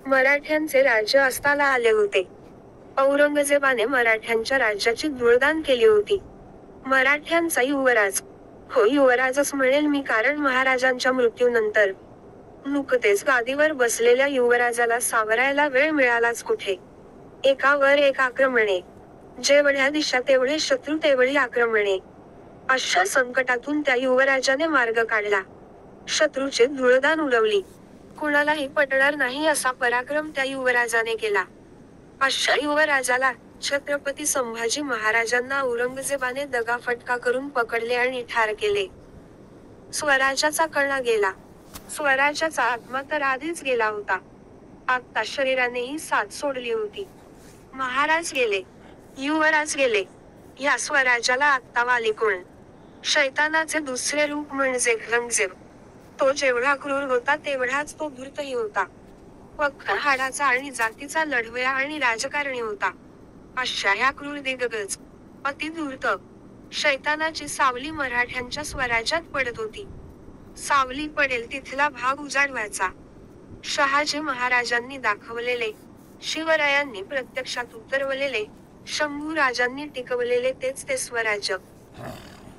मराठ्यांचे राज्य अस्ताला आले होते. औरंगजेबाने मराठ्यांच्या राज्याची धूळदाण केली होती. मराठ्यांचा युवराज. हो, युवराजच म्हणेल मी, कारण महाराजांच्या मृत्यूनंतर नुकतेच गादीवर बसलेल्या युवराजाला सावरायला वेळ मिळालाच कुठे. एकावर एक आक्रमणे. जेवढ्या दिशा तेवढे शत्रू, तेवढी आक्रमणे. अशा संकटातून त्या युवराजाने मार्ग काढला. शत्रूची धूळदाण उडवली. कुणालाही पटणार नाही असा पराक्रम त्या युवराजाने केला. अशा युवराजाला, छत्रपती संभाजी महाराजांना औरंगजेबाने दगाफटका करून पकडले आणि ठार केले. स्वराज्याचा कणा गेला. स्वराज्याचा आत्मा तर आधीच गेला होता. आत्ता शरीरानेही साथ सोडली होती. महाराज गेले, युवराज गेले. या स्वराज्याला आत्ता वाली कोण? शैतानाचे दुसरे रूप म्हणजे औरंगजेब. तो जेवढा क्रूर होता तेवढाच तो धूर्तही होता. फक्त हाडाचा आणि जातीचा लढवया आणि राजकारणी होता. अशा ह्या क्रूर दिग्गज, अतिधूर्त शैतानाची सावली मराठ्यांच्या स्वराज्यात पडत होती. सावली पडेल तिथला भाग उजाडवायचा. शहाजी महाराजांनी दाखवलेले, शिवरायांनी प्रत्यक्षात उतरवलेले, शंभू राजांनी टिकवलेले तेच ते स्वराज्य.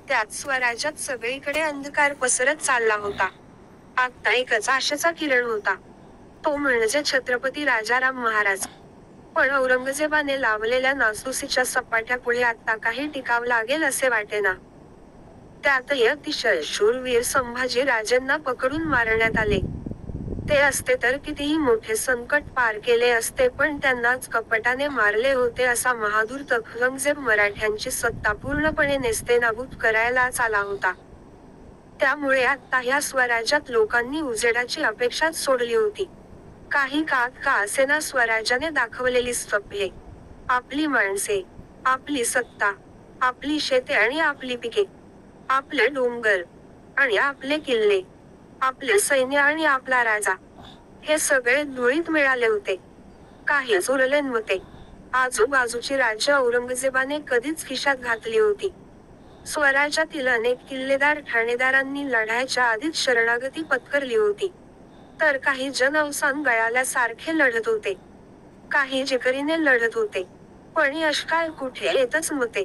त्याच स्वराज्यात सगळीकडे अंधकार पसरत चालला होता. आता एकच आशेचा किरण होता, तो म्हणजे छत्रपती राजाराम महाराज. पण औरंगजेबाने लावलेल्या नासधुसीच्या सपाट्यापुढे आता काही टिकाव लागेल असे वाटेना. त्यातही अतिशय शूरवीर संभाजी राजेंना पकडून मारण्यात आले. ते असते तर कितीही मोठे संकट पार केले असते, पण त्यांनाच कपटाने मारले होते. असा महाधूर्त औरंगजेब मराठ्यांची सत्ता पूर्णपणे नेस्तेनाबूत करायलाच आला होता. त्यामुळे आता ह्या स्वराज्यात लोकांनी उजेडाची अपेक्षाच सोडली होती. काही काळ का असेना स्वराज्याने दाखवलेली स्तंभे, आपली माणसे, आपली सत्ता, आपली शेते आणि आपली पिके, आपले डोंगर आणि आपले किल्ले, आपले सैन्य आणि आपला राजा, हे सगळे धुळीत मिळाले होते. काहीच उरले नव्हते. आजूबाजूची राज्य औरंगजेबाने कधीच खिशात घातली होती. स्वराज्यातील अनेक किल्लेदार ठाणेदारांनी लढायच्या आधीच शरणागती पत्करली होती. तर काही जन अवसान गळाल्यासारखे लढत होते. काही जिकरीने लढत होते. पण यश काय कुठे येतच नव्हते.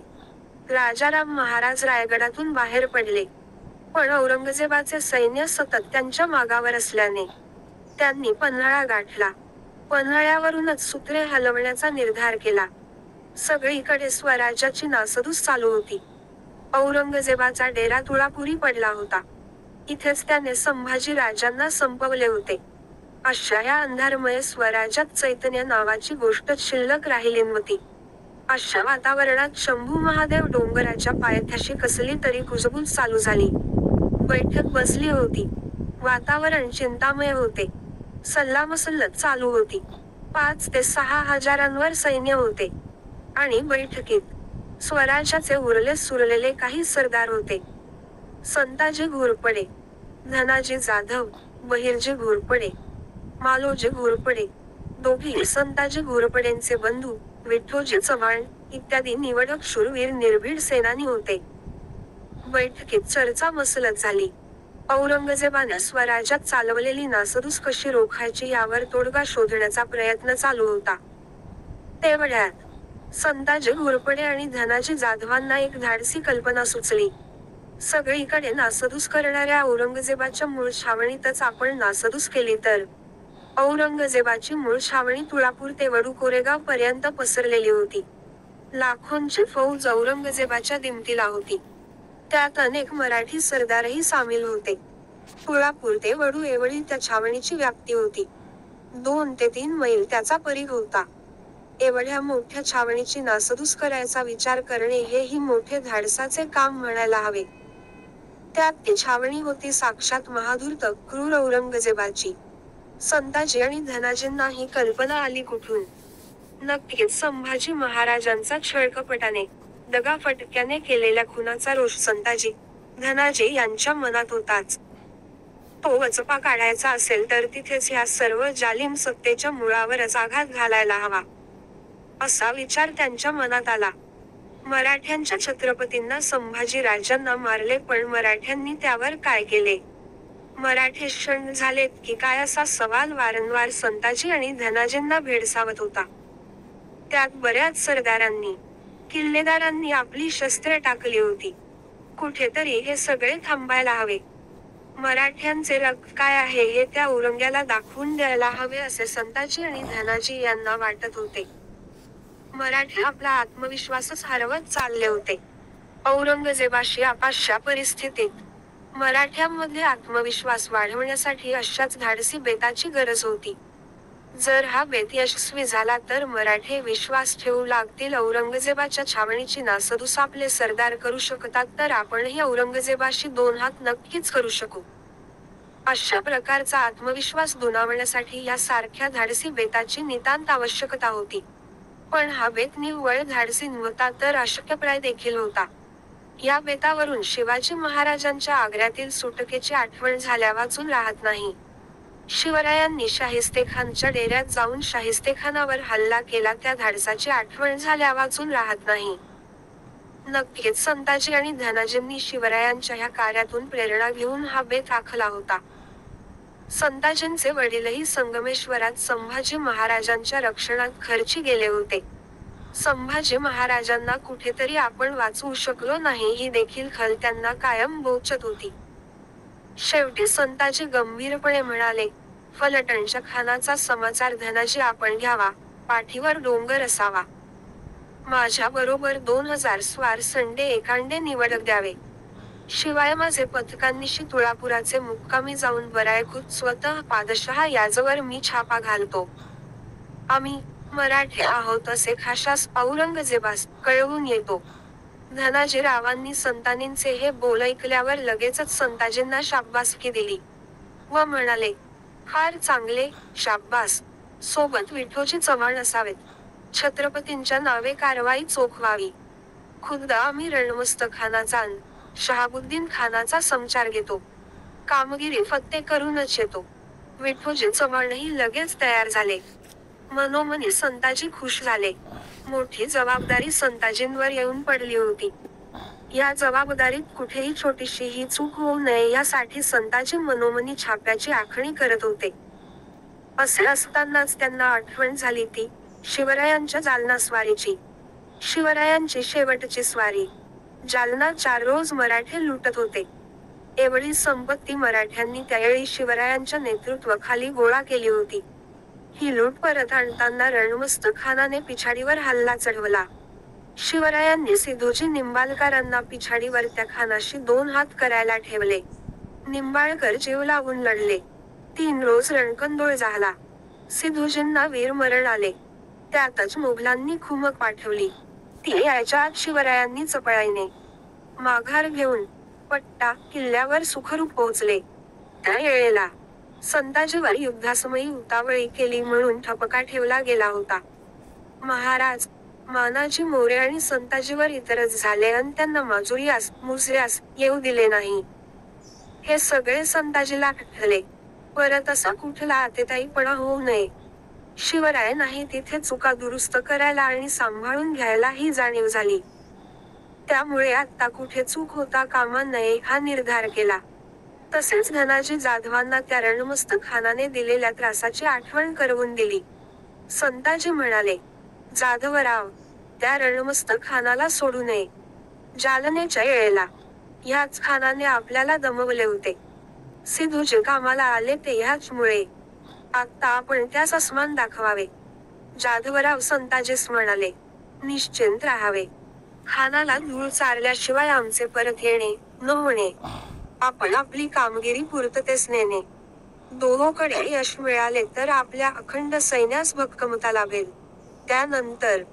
राजाराम महाराज रायगडातून बाहेर पडले. पण औरंगजेबाचे सैन्य सतत त्यांच्या मागावर असल्याने त्यांनी पन्हाळा गाठला. पन्हाळ्यावरूनच सूत्रे हलवण्याचा निर्धार केला. सगळीकडे स्वराज्याची नासधूस चालू होती. औरंगजेबाचा डेरा तुळापुरी पडला होता. इथेच त्याने संभाजी राजांना संपवले होते. अशा या अंधारमय स्वराज्यात चैतन्य नावाची गोष्टच शिल्लक राहिली नव्हती. अशा वातावरणात शंभू महादेव डोंगराच्या पायथ्याशी कसली तरी कुजबूज चालू झाली. बैठक बसली होती. वातावरण चिंतामय होते. सल्लामसलत चालू होती. 5 ते 6 हजारांवर सैन्य होते. आणि बैठकीत स्वराज्याचे उरले सुरलेले काही सरदार होते. संताजी घोरपडे, धनाजी जाधव, बहिर्जी घोरपडे, मालोजी घोरपडे, दोघी संताजी घोरपडेंचे बंधू, विठ्ठोजी चव्हाण इत्यादी निवडक शूरवीर निर्भीड सेनानी होते. बैठकीत चर्चा मसलत झाली. औरंगजेबाने स्वराज्यात चालवलेली नासधूस कशी रोखायची यावर तोडगा शोधण्याचा प्रयत्न चालू होता. तेवढ्यात संताजी घोरपडे आणि धनाजी जाधवांना एक धाडसी कल्पना सुचली. सगळीकडे नासधूस करणाऱ्या औरंगजेबाच्या मूळ छावणीतच आपण नासधूस केली तर? औरंगजेबाची मूळ छावणी तुळापूर ते वडू कोरेगाव पर्यंत पसरलेली होती. लाखोंची फौज औरंगजेबाच्या दिमतीला होती. त्यात अनेक मराठी सरदारही सामील होते. तुळापूर ते वडू एवढी त्या छावणीची व्याप्ती होती. 2 ते 3 मैल त्याचा परिघ होता. एवढ्या मोठ्या छावणीची नासधूस करायचा विचार करणे हेही मोठे धाडसाचे काम म्हणायला हवे. त्यात ती छावणी होती साक्षात महाधूर्त क्रूर औरंगजेबाची. संताजी आणि धनाजींना ही कल्पना आली कुठून? नक्कीच संभाजी महाराजांचा छळकपटाने, दगाफटक्याने केलेल्या खुनाचा रोष संताजी, धनाजी यांच्या मनात होताच. तो वचपा काढायचा असेल तर तिथेच ह्या सर्व जालिम सत्तेच्या मुळावरच आघात घालायला हवा, असा विचार त्यांच्या मनात आला. मराठ्यांच्या छत्रपतींना संभाजी राजांना मारले, पण मराठ्यांनी त्यावर काय केले? मराठे शरण झालेत की काय असा सवाल वारंवार संताजी आणि धनाजींना भेडसावत होता. त्यात बऱ्याच सरदारांनी, किल्लेदारांनी आपली शस्त्रे टाकली होती. कुठेतरी हे सगळे थांबायला हवे. मराठ्यांचे रक्त काय आहे हे त्या औरंग्याला दाखवून द्यायला हवे असे संताजी आणि धनाजी यांना वाटत होते. मराठे आपला आत्मविश्वासच हरवत चालले होते. औरंगजेबाशी अशा परिस्थितीत मराठ्यांमध्ये आत्मविश्वास वाढवण्यासाठी अशाच धाडसी बेताची गरज होती. जर हा बेत यशस्वी झाला तर मराठे विश्वास ठेवू लागतील औरंगजेबाच्या छावणीची नासधूस आपले सरदार करू शकतात तर आपणही औरंगजेबाशी दोन हात नक्कीच करू शकू. अशा प्रकारचा आत्मविश्वास दुणावण्यासाठी या सारख्या धाडसी बेताची नितांत आवश्यकता होती. पण हा बेत निव्वळ धाडसी नव्हता तर अशक्यप्राय देखील होता. या बेतावरून शिवाजी महाराजांच्या आग्र्यातील सुटकेची आठवण झाल्यावाचून राहत नाही. शिवरायांनी शाहिस्तेखानच्या डेऱ्यात जाऊन शाहिस्तेखानावर हल्ला केला त्या धाडसाची आठवण झाल्यावाचून राहत नाही. नक्कीच संताजी आणि धनाजींनी शिवरायांच्या ह्या कार्यातून प्रेरणा घेऊन हा बेत आखला होता. संताजींचे वडीलही संगमेश्वरात संभाजी महाराजांच्या रक्षणात खर्ची गेले होते. संभाजी महाराजांना कुठेतरी आपण वाचवू शकलो नाही ही देखील खल त्यांना कायम बोचत होती. शेवटी संताजी गंभीरपणे म्हणाले, फलटणच्या खानाचा समाचार धनाजी आपण घ्यावा, पाठीवर डोंगर असावा. माझ्या बरोबर 2000 स्वार संडे एकांडे निवडक द्यावे. शिवाय माझे पथकांनिशी तुळापुराचे मुक्कामी जाऊन बरायखुत स्वतः पादशहा याजवर मी छापा घालतो. आम्ही मराठे आहोत असे खाशास औरंगजेबास कळवून येतो. धनाजीरावांनी संतानींचे हे बोल ऐकल्यावर लगेचच संताजींना शाब्बासकी दिली व म्हणाले, फार चांगले, शाब्बास. सोबत विठोजी चव्हाण असावेत. छत्रपतींच्या नावे कारवाई चोख व्हावी. खुद्द आम्ही रणमस्तक खानाचा अन शहाबुद्दीन खानाचा समचार घेतो. कामगिरी फत्ते करूनच येतो. विठोजी चव्हाणही लगेच तयार झाले. मनोमनी संताजी खुश झाले. मोठी जबाबदारी संताजींवर येऊन पडली होती. या जबाबदारीत कुठेही छोटीशीही चूक होऊ नये यासाठी संताजी मनोमनी छाप्याची आखणी करत होते. असे असतानाच त्यांना आठवण झाली ती शिवरायांच्या जालना स्वारीची. शिवरायांची शेवटची स्वारी. जालना 4 रोज मराठे लुटत होते. एवढी संपत्ती मराठ्यांनी त्यावेळी शिवरायांच्या नेतृत्वाखाली गोळा केली होती. ही लूट परत आणताना रणमस्तक खानाने पिछाडीवर हल्ला चढवला. शिवरायांनी सिद्धोजी निंबाळकरांना पिछाडीवर त्या खानाशी 2 हात करायला ठेवले. निंबाळकर जीव लावून लढले. 3 रोज रणकंदोळ झाला. सिद्धोजींना वीरमरण आले. त्यातच मुघलांनी खुमक पाठवली. ती यायच्या आत शिवरायांनी चपळाईने माघार घेऊन पट्टा किल्ल्यावर सुखरूप पोहोचले. त्या वेळेला संताजीवर युद्धासमयी उतावळी केली म्हणून ठपका ठेवला गेला होता. महाराज मानाजी मोरे आणि संताजीवर इतरच झाले अन त्यांना माजुरियास मुजऱ्यास येऊ दिले नाही. हे सगळे संताजीला खटले. परत असा कुठला आतेताईपणा होऊ नये. शिवराय नाही तिथे चुका दुरुस्त करायला आणि सांभाळून घ्यायला ही जाणीव झाली. त्यामुळे आता कुठे चूक होता कामा नये हा निर्धार केला. तसेच धनाजी जाधवांना त्या रणमस्तक खानाने दिलेल्या त्रासाची आठवण करवून दिली. संताजी म्हणाले, जाधवराव, त्या रणमस्तक खानाला सोडू नये. जालनेच्या वेळेला ह्याच खानाने आपल्याला दमवले होते. सिद्धोजी कामाला आले ते ह्याचमुळे. आता आपण त्यास अस्मान दाखवावे. जाधवराव संताजीस म्हणाले, निश्चिंत राहावे. खानाला धूळ चारल्याशिवाय आमचे परत येणे न होणे. आपण आपली कामगिरी पूर्ततेस नेणे. दोहोकडे यश मिळाले तर आपल्या अखंड सैन्यास भक्कमता लाभेल. त्यानंतर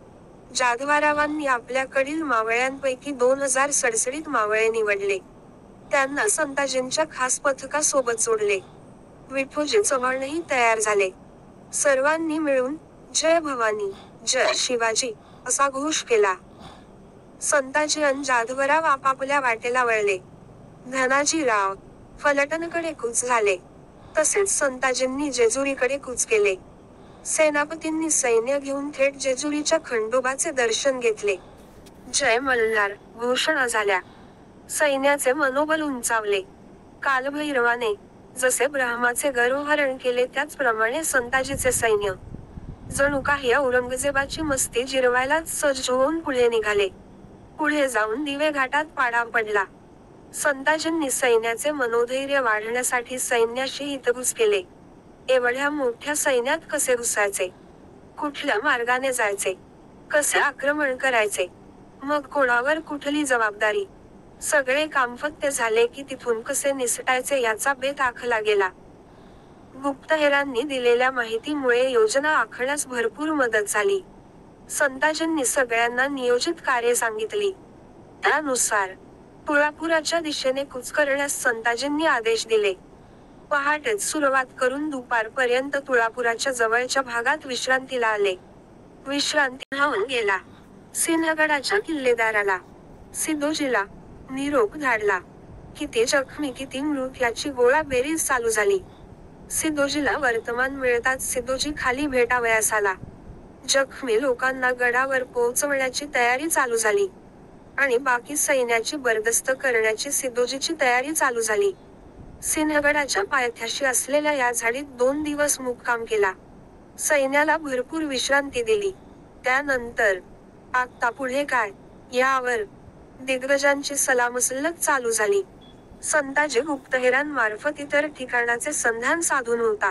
जाधवरावांनी आपल्याकडील मावळ्यांपैकी 2000 सडसडीत मावळे निवडले. त्यांना संताजींच्या खास पथकासोबत जोडले. विठोजी चव्हाणही तयार झाले. सर्वांनी मिळून जय भवानी, जय शिवाजी असा घोष केला. संताजी अन जाधवराव आपापल्या वाटेला वळले. धनाजीराव फलटणकडे कूच झाले. तसेच संताजींनी जेजुरीकडे कूच केले. सेनापतींनी सैन्य घेऊन थेट जेजुरीच्या खंडोबाचे दर्शन घेतले. जय मल्हार घोषणा झाल्या. सैन्याचे मनोबल उंचावले. कालभैरवाने जसे ब्रह्माचे गर्वहरण केले त्याचप्रमाणे संताजीचे सैन्य जणू काही औरंगजेबाची मस्ती जिरवायलाच सज्ज होऊन पुढे निघाले. पुढे जाऊन दिवे घाटात पाडा पडला. संताजींनी सैन्याचे मनोधैर्य वाढण्यासाठी सैन्याशी हितगुज केले. एवढ्या मोठ्या सैन्यात कसे घुसायचे, कुठल्या मार्गाने जायचे, कसे आक्रमण करायचे, मग कोणावर कुठली जबाबदारी, सगळे कामफत्ते झाले की तिथून कसे निसटायचे याचा बेत आखला गेला. गुप्तहेरांनी दिलेल्या माहितीमुळे योजना आखण्यास भरपूर मदत झाली. संताजींनी सगळ्यांना नियोजित कार्ये सांगितली. त्यानुसार तुळापुराच्या दिशेने कूच करण्यास संताजींनी आदेश दिले. पहाटेच सुरुवात करून दुपारपर्यंत तुळापुराच्या जवळच्या भागात विश्रांतीला आले. विश्रांती होऊन गेला. सिंहगडाच्या किल्लेदाराला, सिद्धोजीला निरोप धाडला. किती जखमी किती मृत याची गोळाबेरीज चालू झाली. सिद्धोजीला वर्तमान मिळताच सिद्धोजी खाली भेटावयास आला. जखमी लोकांना गडावर पोहोचवण्याची तयारी चालू झाली आणि बाकी सैन्याची बरदस्त करण्याची सिद्धोजीची तयारी चालू झाली. सिंहगडाच्या पायथ्याशी असलेल्या या झाडीत 2 दिवस मुक्काम केला. सैन्याला भरपूर विश्रांती दिली. त्यानंतर आता पुढे काय यावर दिग्गजांची सलामसलत चालू झाली. संताजी गुप्तहेरांमार्फत इतर ठिकाणाचे संधान साधून होता.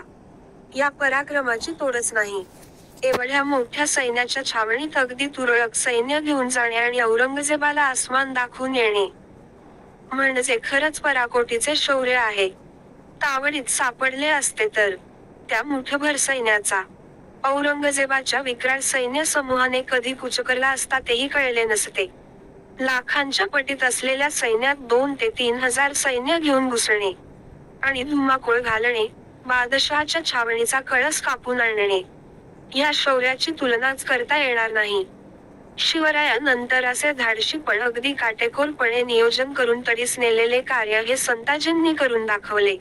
या पराक्रमाची तोडच नाही. एवढ्या मोठ्या सैन्याच्या छावणीत अगदी तुरळक सैन्य घेऊन जाणे आणि औरंगजेबाला आसमान दाखवून येणे म्हणजे खरंच पराकोटीचे शौर्य आहे. तावडीत सापडले असते तर त्या मुठभर सैन्याचा औरंगजेबाच्या विक्राळ सैन्य समूहाने कधी कूच करला असता तेही कळले नसते. लाखांच्या पटीत असलेल्या सैन्यात 2 ते 3 हजार सैन्य घेऊन घुसणे आणि धुमाकूळ घालणे, बादशहाच्या छावणीचा कळस कापून आणणे, या शौर्याची तुलनाच करता येणार नाही. शिवरायानंतर असे धाडशी पण अगदी काटेकोरपणे नियोजन करून तडीस नेलेले कार्य हे संताजींनी करून दाखवले.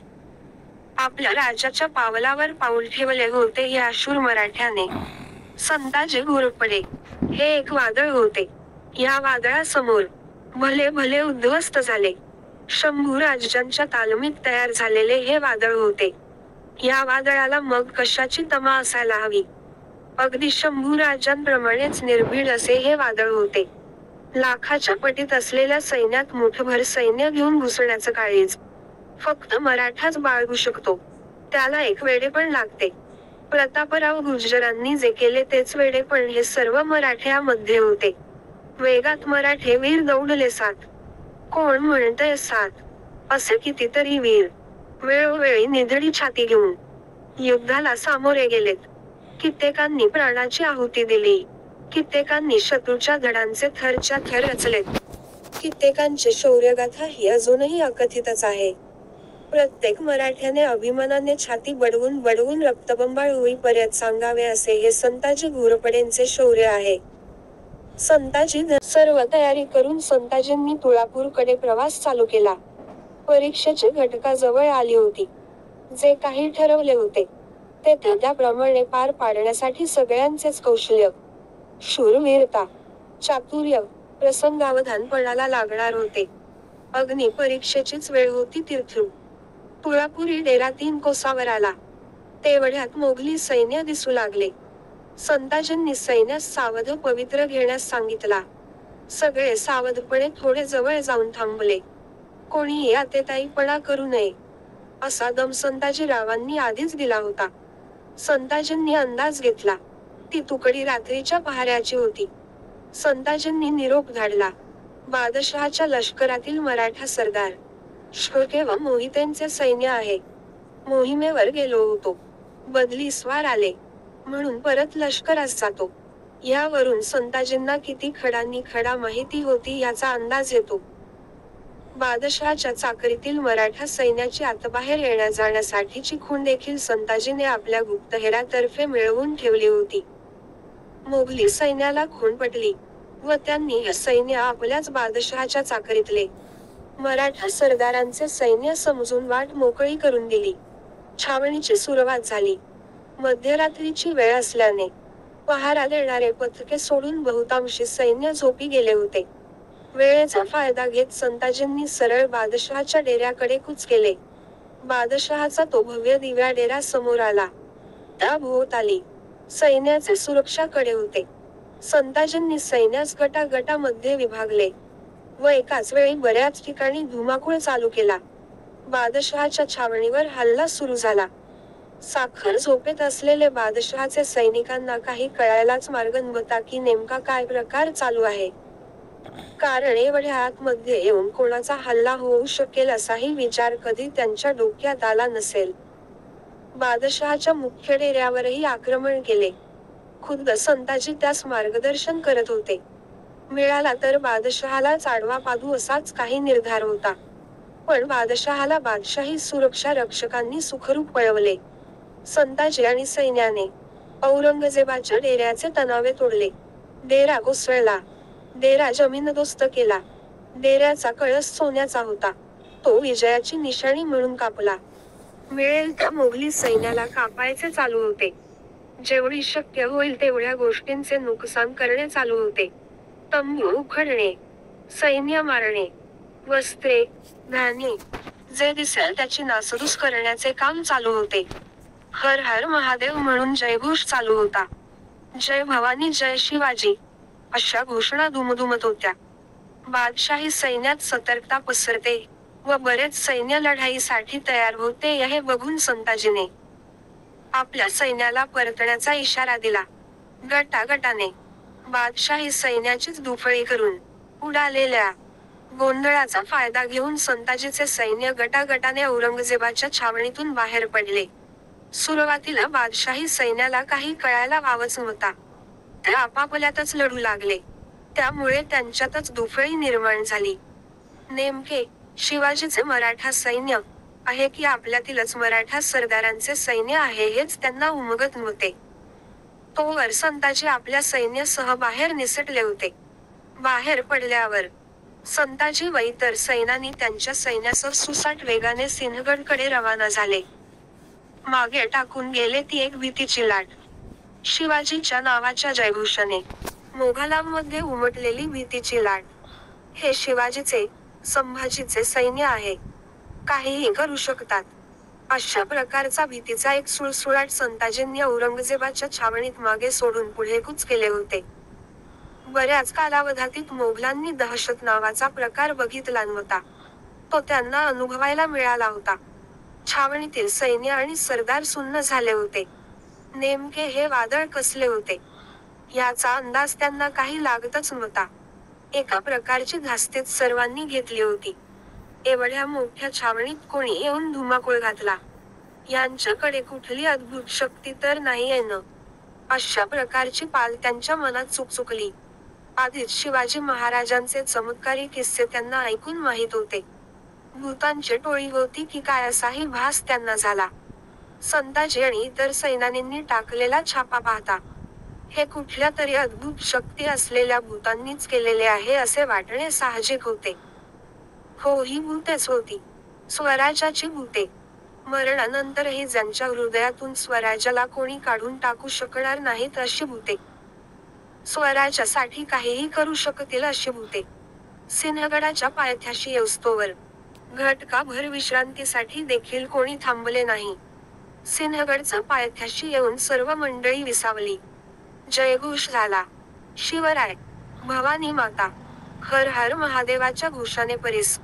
आपल्या राजाच्या पावलावर पाऊल ठेवले होते या शूर मराठ्याने. संताजी घोरपडे हे एक वादळ होते. या वादळासमोर भले भले उद्ध्वस्त झाले. शंभू राजांच्या तालमीत तयार झालेले हे वादळ होते. या वादळाला मग कशाची तमा असायला हवी. अगदी शंभू राजांप्रमाणेच निर्भीड असे हे वादळ होते. लाखाच्या पटीत असलेल्या सैन्यात मुठभर सैन्य घेऊन घुसण्याचं काळीज फक्त मराठाच बाळगू शकतो. त्याला एक वेडेपण लागते. प्रतापराव गुर्जरांनी जे केले तेच वेडेपण हे सर्व मराठ्यामध्ये होते. वेगात मराठे वीर दौडले 7. कोण म्हणतंय 7? असे कितीतरी वीर वेळोवेळी निधडी छाती घेऊन युद्धाला सामोरे गेलेत. कित्येकांनी प्राणाची आहुती दिली. कित्येकांनी शत्रूच्या धडांचे थरच्या थर रचलेत. कित्येकांची शौर्यगाथा ही अजूनही अकथितच आहे. प्रत्येक मराठ्याने अभिमानाने छाती बडवून बडवून रक्तबंबाळ होईपर्यंत सांगावे असे हे संताजी घोरपडेंचे शौर्य आहे. संताजी सर्व तयारी करून संताजींनी तुळापूरकडे प्रवास चालू केला. परीक्षेची घटका जवळ आली होती. जे काही ठरवले होते ते त्याप्रमाणे पार पाडण्यासाठी सगळ्यांचेच कौशल्य, शूरवीरता, चातुर्य, प्रसंगावधानपणाला लागणार होते. अग्नी परीक्षेचीच वेळ होती. तीर्थरू तुळापुरी डेरा 3 कोसावर आला. तेवढ्यात मोगली सैन्य दिसू लागले. संताजींनी सैन्यास सावध पवित्र घेण्यास सांगितला. सगळे सावधपणे थोडे जवळ जाऊन थांबले. कोणीही आतेताईपणा करू नये असा दम संताजीरावांनी आधीच दिला होता. संताजींनी अंदाज घेतला. ती तुकडी रात्रीच्या पहाऱ्याची होती. संताजींनी निरोप धाडला. बादशहाच्या लष्करातील मराठा सरदार शोके व मोहितेंचे सैन्य आहे. मोहिमेवर गेलो होतो. बदली स्वार आले म्हणून परत लष्करास जातो. यावरून संताजींना किती खडांनी खडा माहिती होती याचा अंदाज येतो. बादशहाच्या चाकरीतील मराठा सैन्याची आतबाहेर येण्या जाण्यासाठीची खूण देखील संताजीने आपल्या गुप्तहेरातर्फे मिळवून ठेवली होती. मोगली सैन्याला खूण पटली व त्यांनी हे सैन्य आपल्याच बादशहाच्या चाकरीतले मराठा सरदारांचे सैन्य समजून वाट मोकळी करून दिली. छावणीची सुरुवात झाली. मध्यरात्रीची वेळ असल्याने पहारा देणारे पथके सोडून बहुतांशी सैन्य झोपी गेले होते. वेळेचा फायदा घेत संताजींनी सरळ बादशहाच्या डेऱ्याकडे कूच केले. बादशहाचा तो भव्य दिव्या डेरा समोर आला. त्या भोवताली सैन्याचे सुरक्षाकडे होते. संताजींनी सैन्यास गटागटामध्ये विभागले व एकाच वेळी बऱ्याच ठिकाणी धुमाकूळ चालू केला. बादशहाच्या छावणीवर हल्ला सुरू झाला. साखर झोपेत असलेले बादशहाचे सैनिकांना काही कळायलाच मार्ग नव्हता की नेमका काय प्रकार चालू आहे. कारण एवढ्या आतमध्ये येऊन कोणाचा हल्ला होऊ शकेल असाही विचार कधी त्यांच्या डोक्यात आला नसेल. बादशहाच्या मुख्य डेऱ्यावरही आक्रमण केले. खुद्द संताजी त्यास मार्गदर्शन करत होते. मिळाला तर बादशहालाच आडवा पाडू असाच काही निर्धार होता. पण बादशहाला बादशाही सुरक्षा रक्षकांनी सुखरूप पळवले. संताजी आणि सैन्याने औरंगजेबाच्या डेऱ्याचे तणावे तोडले. डेरा कोसळला. डेरा जमीनदोस्त केला. डेऱ्याचा कळस सोन्याचा होता. तो विजयाची निशाणी म्हणून कापला. मिळेल त्या मोगली सैन्याला कापायचे चालू होते. जेवढी शक्य होईल तेवढ्या गोष्टींचे नुकसान करणे चालू होते. तंबू उखडणे, सैन्य मारणे, वस्त्रे, धान्य, जे दिसेल त्याची नासधूस करण्याचे काम चालू होते. हर हर महादेव म्हणून जयघोष चालू होता. जय भवानी जय शिवाजी अशा घोषणा दुमदुमत होत्या. बादशाही सैन्यात सतर्कता पसरते व बरेच सैन्य लढाईसाठी तयार होते हे बघून संताजीने आपल्या सैन्याला परतण्याचा इशारा दिला. गटागटाने बादशाही सैन्याचीच दुफळी करून उडालेल्या गोंधळाचा फायदा घेऊन संताजीचे सैन्य गटागटाने औरंगजेबाच्या छावणीतून बाहेर पडले. सुरुवातीला बादशाही सैन्याला काही कळायला वावच नव्हता. ते आपापल्यातच लढू लागले. त्यामुळे त्यांच्यातच दुफळी निर्माण झाली. नेमके शिवाजीचे मराठा सैन्य आहे की आपल्यातीलच मराठा सरदारांचे सैन्य आहे हेच त्यांना उमगत नव्हते. तोवर संताजी आपल्या सैन्यासह बाहेर निसटले होते. बाहेर पडल्यावर संताजी व इतर सैनानी त्यांच्या सैन्यासह सुसाट वेगाने सिंहगडकडे रवाना झाले. मागे टाकून गेले ती एक भीतीची लाट. शिवाजीच्या नावाच्या जयघोषाने मोगलांमध्ये उमटलेली भीतीची लाट. हे शिवाजीचे, संभाजीचे सैन्य आहे. काहीही करू शकतात. अशा प्रकारचा भीतीचा एक सुळसुळाट संताजींनी औरंगजेबाच्या छावणीत मागे सोडून पुढे कूच केले होते. बऱ्याच कालावधीत मोगलांनी दहशत नावाचा प्रकार बघितला नव्हता. तो त्यांना अनुभवायला मिळाला होता. छावणीतील सैन्य आणि सरदार सुन्न झाले होते. नेमके हे वादळ कसले होते याचा अंदाज त्यांना काही लागतच नव्हता. एका प्रकारची धास्तीच सर्वांनी घेतली होती. एवढ्या मोठ्या छावणीत कोणी येऊन धुमाकूळ घातला. यांच्याकडे कुठली अद्भुत शक्ती तर नाही आहे न, अशा प्रकारची पाल त्यांच्या मनात चुकचुकली. आधीच शिवाजी महाराजांचे चमत्कारी किस्से त्यांना ऐकून माहीत होते. भूतांची टोळी होती की काय असाही भास त्यांना झाला. संताजी आणि इतर सैनानींनी टाकलेला छापा पाहता हे कुठल्या तरी अद्भुत शक्ती असलेल्या भूतांनीच केलेले आहे असे वाटणे साहजिक होते. हो, ही भूतेच होती. स्वराज्याची भूते. मरणानंतरही ज्यांच्या हृदयातून स्वराज्याला कोणी काढून टाकू शकणार नाहीत अशी भूते. स्वराज्यासाठी काहीही करू शकतील अशी भूते. सिंहगडाच्या पायथ्याशी येऊस्तोवर घटकाभर विश्रांतीसाठी देखील कोणी थांबले नाही. सिंहगडचा पायथ्याशी येऊन सर्व मंडळी विसावली. जयघोष झाला. शिवराय, भवानी माता, हर हर महादेवाच्या घोषाने परिस